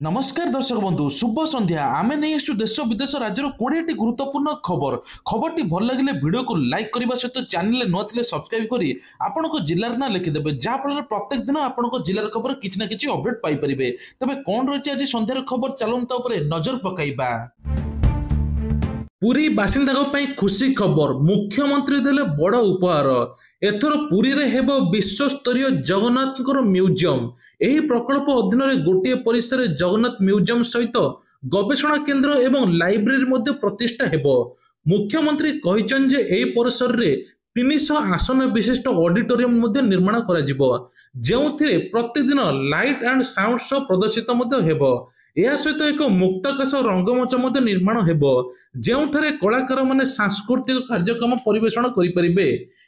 नमस्कार दर्शक बंधु शुभ संध्या आमे नहीं आसु देश विदेश राज्य 20टी गुरुत्वपूर्ण खबर खबरटी भल लगे वीडियो को लाइक करने सहित चैनल न थे सब्सक्राइब करी आपण जिलार ना लिखिदेवे जहाँफल प्रत्येक दिन आपण जिलार खबर किसी ना कि अपडेट पाइपर तेज कौन रही आज संध्यार खबर चलता नजर पकाइबा। पुरी बासिंदा खुशी खबर मुख्यमंत्री देले बड़ उपहार एथर पुरी रे हेबो विश्वस्तरीय जगन्नाथ म्यूजियम एही प्रकल्प अधीन रे गोटे परिसर जगन्नाथ म्यूजियम सहित गवेषणा केन्द्र एवं लाइब्रेरी मध्य प्रतिष्ठा हेबो। मुख्यमंत्री कहिचन जे एही परिसर रे 300 आसन विशिष्ट ऑडिटोरियम मध्य निर्माण करा जिवो जेउथिरे प्रतिदिन लाइट एंड साउंड शो प्रदर्शित मध्य हेबो। या सहित एक मुक्ताकाश रंगमंच मध्य निर्माण हेबो जेउठारे कलाकार माने सांस्कृतिक कार्यक्रम परिवेषण करि परिबे।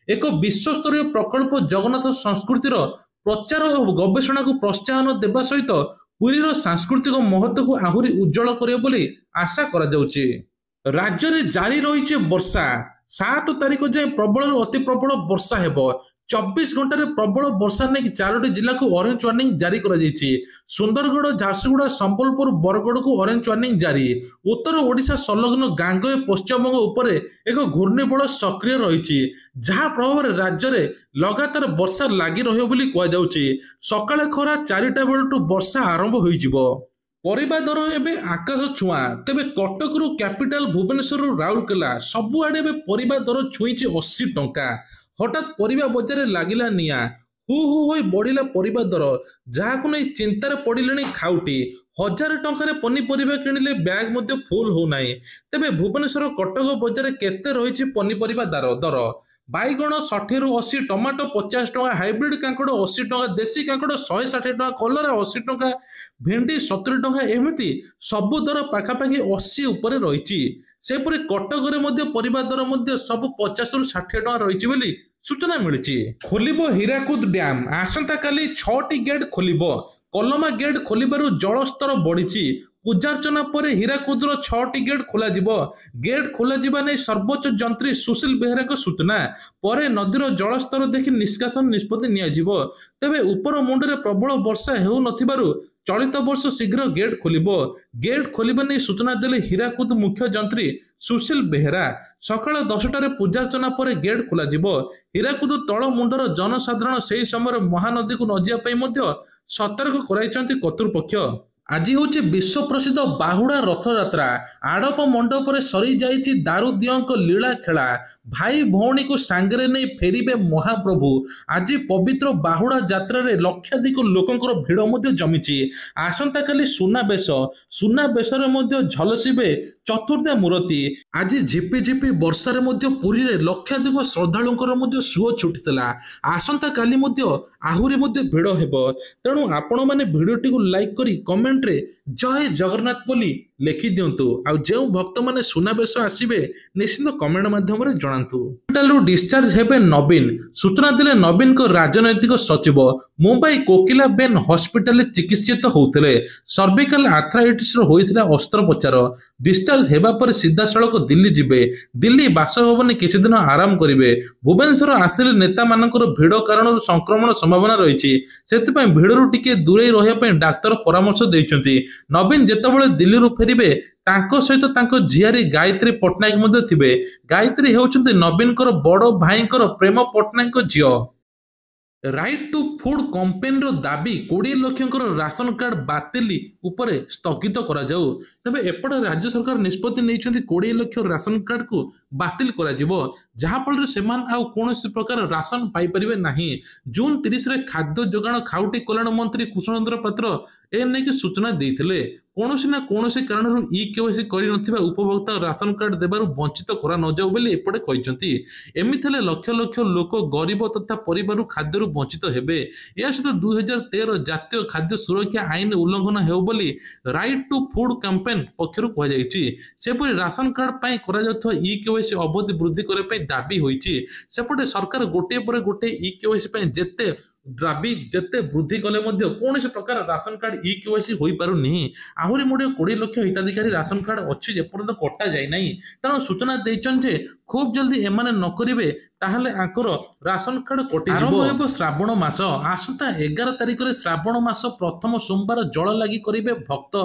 एक विश्वस्तरीय प्रकल्प जगन्नाथ संस्कृतिर प्रचार और गवेषणा को प्रोत्साहन देवा सहित पुरीर सांस्कृतिक महत्व को आहुरी उज्जवल करियो बोली आशा करा जाउची। राज्य रे जारी रही वर्षा 7 तारिख जाए प्रबल अति प्रबल वर्षा हेबो 24 घंटे प्रबल वर्षा नहीं 4टी जिला को ऑरेंज वार्निंग जारी करा जायछि। सुंदरगढ़ झारसुगुड़ा संबलपुर बरगढ़ को ऑरेंज वार्निंग जारी। उत्तर ओडिशा संलग्न गांगे पश्चिमबंग उपरे एक घूर्णिबल सक्रिय रही जहाँ प्रभाव राज्य में लगातार वर्षा लगी रहियो बोली कह जाउछि। सकाळे खरा 4टा बेलटू वर्षा आरंभ होइजिवो। परिबा दर एबे आकाश छुआ तेबे कटकरू कैपिटल भुवनेश्वर राउरकेला सबुआडे एबे परिबा दर छुईची 80 टंका। हठात परिबा बजार लागिला निया हु हु होई बढ़िला परिबा दर जहाकु नै चिंतार पड़िलेनी खाउटी 1000 टंकार पनीपरिबा किनिले बैग मध्य फुल हो नाही। तेबे भुवनेश्वर कटक बजार केते रहिछि पनीपरिबा दर बैगण 60 ରୁ 80 टमाटो 50 टका हाइब्रिड कांकड़ 80 टका देसी कांकड़ 160 टका कलरा 80 टका भेंडी 70 टका एमिति सबु दर पाखापाखि 80 उपरे रहिछि। सेपरि कटक रे मध्य परिबा दर मध्य सब 50 ରୁ 60 टका रहिछि बोली सूचना मिलिछि। खोलिबो हीराकुद डैम आसंता काली 6टी गेट खोलिबो। कलमा गेट खोलिबारु जलस्तर बढ़िछि। पूजार्चना पर हीराकुदर 6टी गेट खोला जिवो। गेट खोला जिबा नै सर्वोच्च जंत्री सुशील बेहेरा सूचना पर नदीर जलस्तर देखि निष्कासन निष्पत्ति निया जिवो। तेबे उपर मुंडरे प्रबल वर्षा हेउ नथिबारु चलित वर्ष शीघ्र गेट खोलिबो। गेट खोलिबा नै सूचना देले हीराकुद मुख्य जंत्री सुशील बेहेरा। सकाळ 10टारे पूजार्चना पर गेट खोला जिवो। हीराकुद तळ मुंडर जनसाधारण सेही समय महानदी को नजिया पई मध्य सतर्क कराइचंती कर्तृपक्ष। आज हूँ विश्व प्रसिद्ध बाहुड़ा रथयात्रा आड़प मंडप सरी जाइछि दारुदियों लीला खेला भाई भौणी को सांगरे नहीं फेरिबे महाप्रभु। आज पवित्र बाहुड़ा यात्रा रे लक्षाधिक लोकंकर भिड़ मध्य जमिछि। आसंता काली सुनाबेश मध्य झलसिबे चतुर्धा मूर्ति। आज झिपि झिपि वर्षा रे मध्य पुरी रे लक्षाधिक श्रद्धालुंकर मध्य सुओ छुटितला। आसंता काली मध्य आहुरी मध्य भिड़ हेबो। तेणु आपण माने भिडियोटी को लाइक करी कमेंट रे जय जगन्नाथ बोली लिखि दियंतु। आ जो भक्त माने सुनाबेश आसीबे निश्चित कमेंट माध्यम रे जणांतु। हॉस्पिटल डिस्चार्ज हेबे नवीन सूचना दिले नवीन को राजनैतिक सचिव। मुंबई कोकिला बेन हॉस्पिटल चिकित्सित होउथिले। सर्विकल आर्थराइटिस रो होइथिला अस्त्रोपचार। डिस्चार्ज हेबा पर सीधा सड़क दिल्ली जिबे। दिल्ली बासभवन किछि दिन आराम करिवे। भुवनेश्वर आसिले नेता मानकर भिड़ कारण संक्रमण संभावना रही से भिड़ू टिके दूरे रहा डाक्तर परामर्श देइचंती। नवीन जेतेबेले दिल्ली रू फेरिबे तांको सहित तांको झियारी गायत्री पट्टनायक मध्य थिबे। गायत्री हेउचंती नवीन कर बड़ भाईंकर प्रेम पट्टनायक झियो। राइट टू फूड कंपेन रो दाबी 20 लक्षंकर राशन कार्ड बातिल उपरे स्थगित करा जाऊ। तबे एपटे राज्य सरकार निष्पत्ति नैछंती 20 लाख राशन कार्ड को बातिल करा जिवो जहां फल सेमान आ कोनोसी प्रकार राशन पाई परिबे नाही। जून 30 रे खाद्य जोगाण खाउटी कल्याण मंत्री कुशलेंद्र पात्र ए नै कि सूचना देइथिले। कोनोसी ना कोनोसी कारणरू केवाईसी करि नथिबा उपभोक्ता राशन कार्ड देबारु वंचित करा न जाऊ बोली एपटे कहिसंती। एमिथिले लक्ष लक्ष लोक गरीब तथा परिवारु खाद्यरु वंचित हेबे। या सहित 2013 जातीय खाद्य सुरक्षा आईन उल्लंघन हेउ बोली राइट टू फूड कैंपेन पक्षरु कहा जायछि। सेपरि राशन कार्ड पई करा जाउथवा केवाईसी अवधि वृद्धि करे पई दाबी होईछि। सेपटे सरकार गोटे पर गोटे केवाईसी पई जेते दाबी जेते वृद्धि कले मध्य कौन से प्रकार राशन कार्ड केवाईसी होई पारुनी। आहुरी मोटे 20 लाख हिताधिकारी राशन कार्ड अच्छी जेपर्यंत कटा जाए नहीं। तेणु सूचना देइछन जे खूब जल्दी एमाने न करिवे ताहले आंकर राशन कार्ड कटिजिबो। आरंभ हेबो श्रावण मास। आसंता 11 तारिख रे श्रावण मास प्रथम सोमवार जल लागि करिवे भक्त।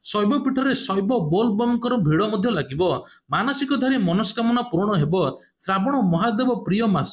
शैव पीठरे शैव बोलबमकर भिड़ मध्य लागिबो। मानसिक धारी मनस्कामना पूर्ण हेबो। श्रावण महादेव प्रिय मास।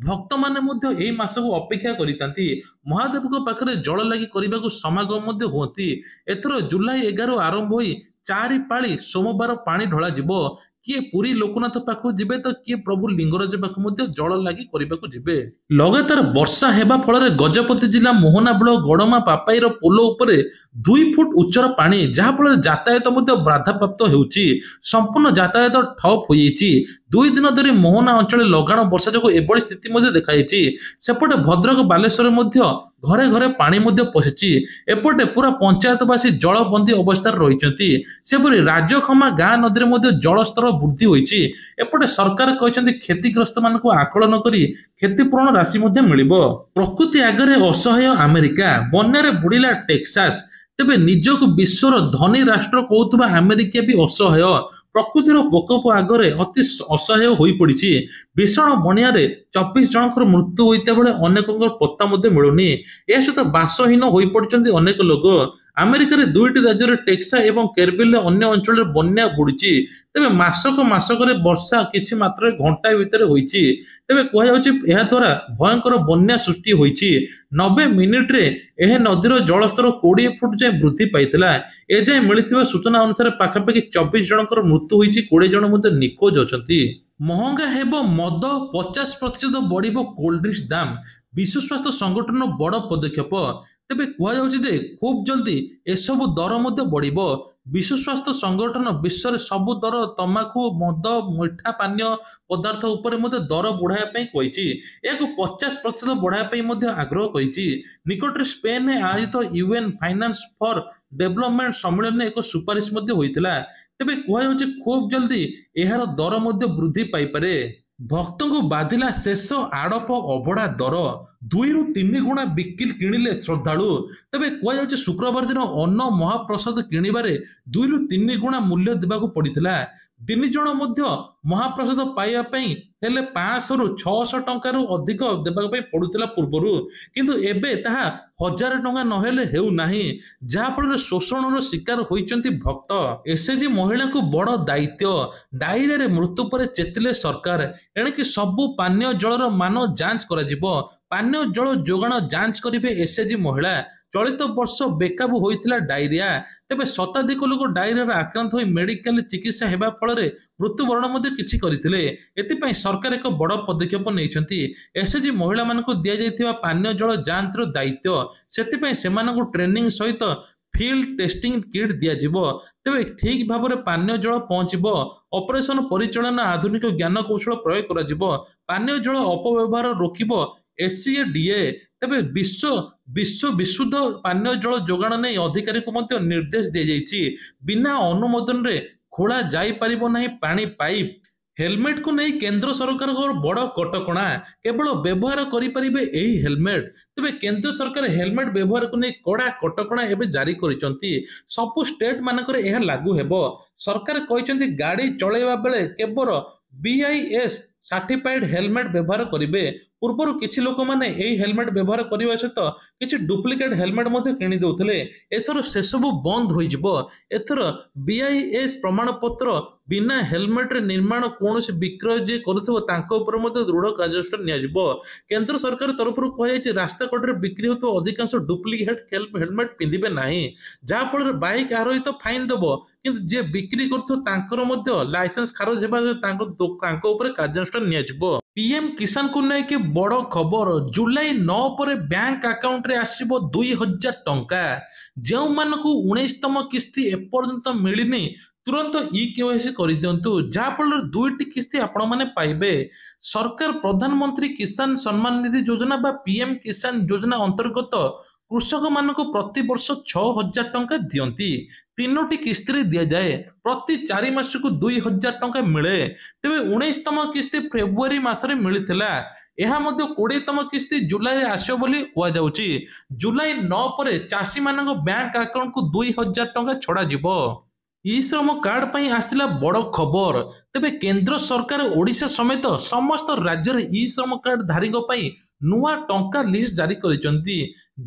भक्त माने मध्य एही मासको अपेक्षा करितांती। महादेवको पाखरे जल लागि करिबाकू समागम मध्य होती। एथर जुलाई 11 आरंभ होई 4 पाଳି सोमवार पानी ढळा जिवो। किए पुरी लोकनाथ पाखु जिबे तो किए प्रभु लिंगराज पाखु मध्य जल लागि करिबाकू जिबे। लगातार वर्षा हेबा फଳରେ गजपति जिल्ला मोहनाबुल गडमा पापाईर पोल उपरे 2 फुट उच्चर पानी, जहा फଳରେ यातायात मध्य बाधाप्राप्त हेउची। संपूर्ण यातायात ठप होईची। 2 दिन धरि मोहना अंचल लगाण वर्षा जोगु एबळी स्थिति मध्य देखाइची। सेपटे भद्रक बालेश्वर मध्य घरे घरे पानी मध्य पशिची। एपटे पूरा पंचायतवासी जलबंदी अवस्था रहिचंती। सेपरि राजखमा गाँ नदी मध्य जलस्तर वृद्धि होईची। एपटे सरकार कहचंती क्षतिग्रस्त मानकु आकलन करी क्षतिपूरण राशि मध्य मिलिबो। प्रकृति आगरे असहाय अमेरिका, बन्यारे बुडिला टेक्सास। तेबे निजको विश्वर धनी राष्ट्र कहूथबा अमेरिका भी असहाय। प्रकृतिर प्रकोप आगरे अति असहाय होई पड़िछि। भीषण बन्यारे 24 जनकर मृत्यु होइता बेले अनेकଙ୍କର पत्ता मध्य मिलुनी। ए सहित बासहीन होई पड़िछन्ति अनेक लोक। अमेरिकार 2टी राज्य टेक्सा एवं केरबिल अन्य अंचल बन्या बुड़ीची। तेबे मासक वर्षा किछि मात्र घंटा भितर होईची। तेबे कह जाउछि एहा द्वारा भयंकर बन्या सृष्टि होईची। 90 मिनिट रे एहे नदीर जलस्तर 20 फुट जाए वृद्धि पाइथिला। ए जाए मिलिथिबा सूचना अनुसार पाखापाखि 24 जनकर मृत्यु होईची। 20 जन मध्य निखोज अछंती। महंगा हेबो मद, 50% बढ़िबो कोल्ड ड्रिंक्स दाम। विश्व स्वास्थ्य संगठन बड़ पदक्षेप। तेबे कह जाउछि जे खूब जल्दी एसबु दर मध्य बढ़िबो। विश्व स्वास्थ्य संगठन विश्व सबु दर तमाकू, मद, मिठा पानीय पदार्थ उपरे मध्य दर बढ़ाया पई कहिछि। याको 50% बढ़ाया पई मध्य आग्रह कहिछि। निकटरे स्पेन आयोजित यूएन फाइनान्स फॉर डेवलपमेंट सम्मेलन एक सुपारिश मध्य होइतिला। तेबे कह जाउछि खूब जल्दी एहार दर मध्य वृद्धि पाई पारे। भक्तଙ୍କୁ बाधिला शेष आड़प अभड़ा दर। 2 ରୁ 3 गुणा बिकिल किणिले श्रद्धालु। तेबे कह जाउछि शुक्रवार दिन अन्न महाप्रसाद किणिबारे 2 ରୁ 3 गुणा मूल्य देबाकू पड़िथिला। 3 जण मध्य महाप्रसाद पाइबा पई हेले 500 ରୁ 600 टंका अधिक देबाक पई पड़ुथिला पूर्वरु। किंतु एबे ताहा 1000 टंका नहेले हेउ नाही, जहा फଳରେ शोषणर शिकार होइचंती भक्त। एसएजी महिला को बड़ दायित्व। डायरिया रे मृत्यु पर चेतिले सरकार। एणिकी सबु पानीय जलर मान जांच करा जिवो। पानीय जल जोगाण जांच करिवे एसएजी महिला। चलित वर्ष बेकाबू होइथिला डायरिया। तेबे शताधिक लोक डायरिया आक्रांत होई मेडिकल चिकित्सा हेबा फଳରେ मृत्युवरण मध्य किछि करिथिले। एतिपई सरकार एक बड़ पदक्षेप नैछंती। एसएजी महिला मानकु दिया जाइथिबा पानीय जल जांचर दायित्व। सेतिपई सेमानकु ट्रेनिंग सहित फील्ड टेस्टिंग किट दिया जिवो। तेबे ठीक भाबरे पानीय जल पहुंचिबो। ऑपरेशन परिचालना आधुनिक ज्ञान कौशल प्रयोग करा जिवो। पानीय जल अपव्यवहार रोकिबो एससीएडीए। तेबे विश्व विशुद्ध पानीय जल जोगाण नहीं अधिकारी को मध्य निर्देश दिया जाइछि। बिना अनुमोदन रे खोला जाई परिबो नहीं पानी पाइप। हेलमेट को नहीं केंद्र सरकार बड़ कटकणा। केवल व्यवहार करें यही हेलमेट। तेबे केंद्र सरकार हेलमेट व्यवहार को नहीं कड़ा कटकणा एवं जारी करिसंती। सबु स्टेट मानकर यह लागू हेबो। सरकार कहते गाड़ी चलैबा बेले केवल बीआईएस सर्टिफाइड हेलमेट व्यवहार करेंगे। पूर्वर किछि लोक माने एही हेलमेट व्यवहार करने सहित किछि डुप्लिकेट हेलमेट मध्य किणी देउथिले। एथर से सब बंद हो जिवो। एथर बीआईएस प्रमाण पत्र बिना हेलमेट रे निर्माण कोनोसी विक्रय जे करूथबो तांको ऊपर मध्य दृढ़ कार्यानुष्ठान निया जिवो। केंद्र सरकार तरफ कह रास्ता कड़े बिक्री होतो अधिकांश डुप्लिकेट हेलमेट पिंधिबे नाही, जहा फल बाइक आरोहित फाइन देबो। किंतु जे बिक्री करथो तांकर मध्य लाइसेंस खारज हेबा तांको ऊपर कार्यानुष्ठान निया जिवो। पीएम किसान को लेके बड़ खबर। जुलाई 9 पर बैंक अकाउंट रे आसीबो 2000 टंका। जो मानकु 19तम किस्ती एपर्यंत मिलिनी तुरंत केवाईसी कर दिंतु, जहाँफल 2टी किस्ती आपण मैंने पाइबे। सरकार प्रधानमंत्री किसान सम्मान निधि योजना बा पीएम किसान योजना अंतर्गत कृषक मानक प्रति वर्ष 6000 टंका दियंती। 3टी किस्ती दि जाए। प्रति 4 मास को 2000 टंका मिले। तेबे 19तम किस्ती फेब्रुआरी मासरे मिलिथिला। यह 20तम किस्ती जुलाई आसो बोली कहुछि। जुलाई 9 पर चाषी मानक बैंक अकाउंट को 2000 टंका छड़ा जिवो। ଇ ଶ୍ରମ କାର୍ଡ ପାଇଁ ଆସିଲା ବଡ଼ ଖବର। ତେବେ କେନ୍ଦ୍ର ସରକାର ଓଡ଼ିଶା ସମେତ ସମସ୍ତ ରାଜ୍ୟରେ ଇ ଶ୍ରମ କାର୍ଡ ଧାରୀଙ୍କ ପାଇଁ ନୂଆ ଟଙ୍କା ଲିଷ୍ଟ ଜାରି କରିଛନ୍ତି।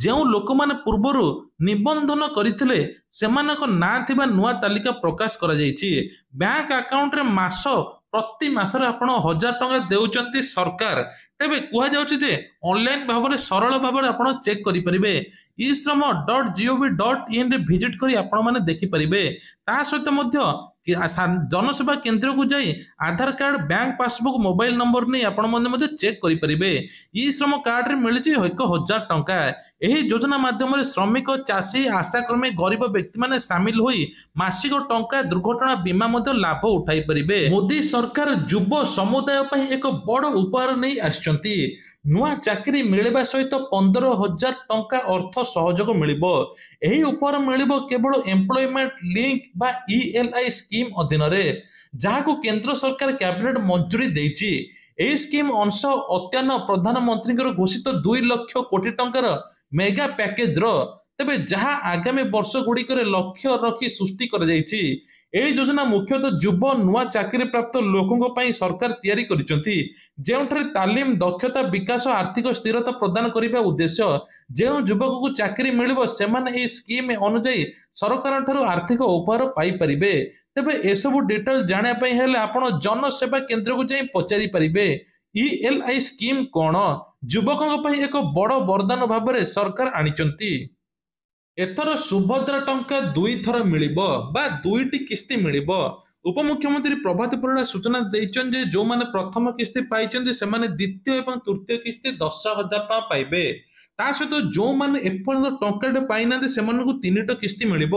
ଯେଉଁ ଲୋକମାନେ ପୂର୍ବରୁ ନିବନ୍ଧନ କରିଥିଲେ ସେମାନଙ୍କ ନାଁ ଥିବା ନୂଆ ତାଲିକା ପ୍ରକାଶ କରାଯାଇଛି। ବ୍ୟାଙ୍କ ଆକାଉଣ୍ଟରେ ପ୍ରତି ମାସରେ ଆପଣ 1000 ଟଙ୍କା ଦେଉଛନ୍ତି ସରକାର। ତେବେ କୁହାଯାଉଛି ଯେ ଅନଲାଇନ୍ ଭାବରେ ସରଳ ଭାବରେ ଆପଣ ଚେକ୍ କରିପାରିବେ। eShram.gov.in ରେ ଭିଜିଟ୍ କରି ଆପଣମାନେ ଦେଖିପାରିବେ। ତା ସହିତ ମଧ୍ୟ ଜନସେବା କେନ୍ଦ୍ରକୁ ଯାଇ Aadhaar card, bank passbook, mobile number ନେଇ ଆପଣମାନେ ମଧ୍ୟ ଚେକ୍ କରିପାରିବେ। ଇ ଶ୍ରମ କାର୍ଡରେ ମିଳିଛି 1000 ଟଙ୍କା। ଏହି ଯୋଜନା ମାଧ୍ୟମରେ ଶ୍ରମିକ, ଚାଷୀ, ଆଶାକର୍ମୀ, ଗରିବ ବ୍ୟକ୍ତିମାନେ ସାମିଲ ହୋଇ ମାସିକ ଟଙ୍କା ଦୁର୍ଘଟଣା ବୀମା ମଧ୍ୟ ଲାଭ ଉଠାଇ ପାରିବେ। ମୋଦି ସରକାର ଯୁବ ସମୁଦାୟ ପାଇଁ ଏକ ବଡ଼ ଉପହାର ନେଇ ଆସିଛନ୍ତି। ନୂଆ ଚାକିରି ମିଳିବା ସହିତ 15,000 ଟଙ୍କା ଅର୍ଥ ସହଯୋଗ ମିଳିବ। ଏହି ଉପହାର ମିଳିବ କେବଳ ଏମ୍ପ୍ଲୟମେଣ୍ଟ ଲିଙ୍କ ବା ELI ସ୍କିମ୍ ଅଧୀନରେ, ଯାହାକୁ କେନ୍ଦ୍ର ସରକାର କ୍ୟାବିନେଟ ମଞ୍ଜୁରୀ ଦେଇଛି। ଏହି ସ୍କିମ୍ ଅଂଶ ଅତ୍ୟାନ ପ୍ରଧାନମନ୍ତ୍ରୀଙ୍କର ଘୋଷିତ 2 ଲକ୍ଷ କୋଟି ଟଙ୍କାର ମେଗା ପ୍ୟାକେଜର। ତେବେ ଯାହା ଆଗାମୀ ବର୍ଷ ଗୁଡ଼ିକରେ ଲକ୍ଷ୍ୟ ରଖି ସୃଷ୍ଟି କରାଯାଇଛି। ଏହି ଯୋଜନା ମୁଖ୍ୟତଃ ଯୁବ ନୂଆ ଚାକିରି ପ୍ରାପ୍ତ ଲୋକଙ୍କ ପାଇଁ ସରକାର ତିଆରି କରିଛନ୍ତି, ଯେଉଁଠାରେ ତାଲିମ, ଦକ୍ଷତା ବିକାଶ, ଆର୍ଥିକ ସ୍ଥିରତା ପ୍ରଦାନ କରିବା ଉଦ୍ଦେଶ୍ୟ। ଯେଉଁ ଯୁବକଙ୍କୁ ଚାକିରି ମିଳିବ ସେମାନେ ଏହି ସ୍କିମ୍ ଅନୁଯାୟୀ ସରକାରଙ୍କଠାରୁ ଆର୍ଥିକ ଉପହାର ପାଇପାରିବେ। ତେବେ ଏସବୁ ଡିଟେଲ ଜାଣିବା ପାଇଁ ହେଲେ ଆପଣ ଜନସେବା କେନ୍ଦ୍ରକୁ ଯାଇ ପଚାରି ପାରିବେ। ELI ସ୍କିମ୍ କ'ଣ? ଯୁବକଙ୍କ ପାଇଁ ଏକ ବଡ଼ ବରଦାନ ଭାବରେ ସରକାର ଆଣିଛନ୍ତି। ଏଥର ସୁଭଦ୍ରା ଟଙ୍କା 2 ଥର ମିଳିବ ବା 2ଟି କିସ୍ତି ମିଳିବ। ଉପମୁଖ୍ୟମନ୍ତ୍ରୀ ପ୍ରଭାତ ପରିଡ଼ା ସୂଚନା ଦେଇଛନ୍ତି ଯେ ଯେଉଁମାନେ ପ୍ରଥମ କିସ୍ତି ପାଇଛନ୍ତି ସେମାନେ ଦ୍ୱିତୀୟ ଏବଂ ତୃତୀୟ କିସ୍ତି 10,000 ଟଙ୍କା ପାଇବେ। ତା ସହିତ ଯେଉଁମାନେ ଏପର୍ଯ୍ୟନ୍ତ ଟଙ୍କାଟେ ପାଇନାହାନ୍ତି ସେମାନଙ୍କୁ 3ଟି କିସ୍ତି ମିଳିବ।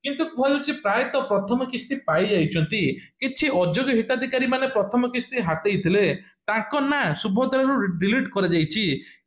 କିନ୍ତୁ କୁହାଯାଉଛି ପ୍ରାୟତଃ ପ୍ରଥମ କିସ୍ତି ପାଇଯାଇଛନ୍ତି। କିଛି ଅଯୋଗ୍ୟ ହିତାଧିକାରୀ ମାନେ ପ୍ରଥମ କିସ୍ତି ହାତେଇଥିଲେ, ତାଙ୍କ ନାଁ ସୁଭଦ୍ରାରୁ ଡିଲିଟ୍ କରାଯାଇଛି।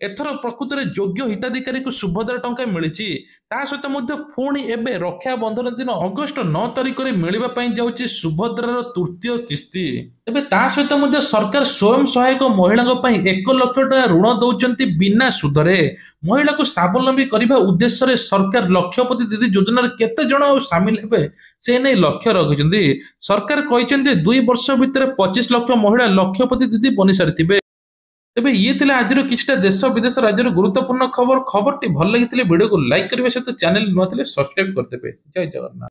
ଏଥର ପ୍ରକୃତରେ ଯୋଗ୍ୟ ହିତାଧିକାରୀଙ୍କୁ ସୁଭଦ୍ରା ଟଙ୍କା ମିଳିଛି। ତା ସହିତ ମଧ୍ୟ ପୁଣି ଏବେ ରକ୍ଷାବନ୍ଧନ ଦିନ ଅଗଷ୍ଟ 9 ତାରିଖରେ ମିଳିବା ପାଇଁ ଯାଉଛି ସୁଭଦ୍ରାର ତୃତୀୟ କିସ୍ତି। ତେବେ ତା ସହିତ ମଧ୍ୟ ସରକାର ସ୍ୱୟଂ ସହାୟକ ମହିଳାଙ୍କ ପାଇଁ 1 ଲକ୍ଷ ଟଙ୍କା ଋଣ ଦଉଛନ୍ତି ବିନା ସୁଧରେ। ମହିଳାକୁ ସ୍ୱାବଲମ୍ବୀ କରିବା ଉଦ୍ଦେଶ୍ୟରେ ସରକାର ଲକ୍ଷପତି ଦିଦି ଯୋଜନାରେ କେତେ ଜଣ ସାମିଲ ହେବେ ସେ ନେଇ ଲକ୍ଷ୍ୟ ରଖିଛନ୍ତି। ସରକାର କହିଛନ୍ତି 2 ବର୍ଷ ଭିତରେ 25 ଲକ୍ଷ ମହିଳା ଲକ୍ଷପତି ଦିଦି ବନି ସାରିଥିବେ। ତେବେ ଇଏ ଥିଲା ଆଜିର କିଛିଟା ଦେଶ ବିଦେଶ ରାଜ୍ୟର ଗୁରୁତ୍ୱପୂର୍ଣ୍ଣ ଖବର। ଖବରଟି ଭଲ ଲାଗିଥିଲେ ଭିଡ଼ିଓକୁ ଲାଇକ୍ କରିବା ସହିତ ଚ୍ୟାନେଲ ନୂଆ ଥିଲେ ସବସ୍କ୍ରାଇବ କରିଦେବେ। ଜୟ ଜଗନ୍ନାଥ।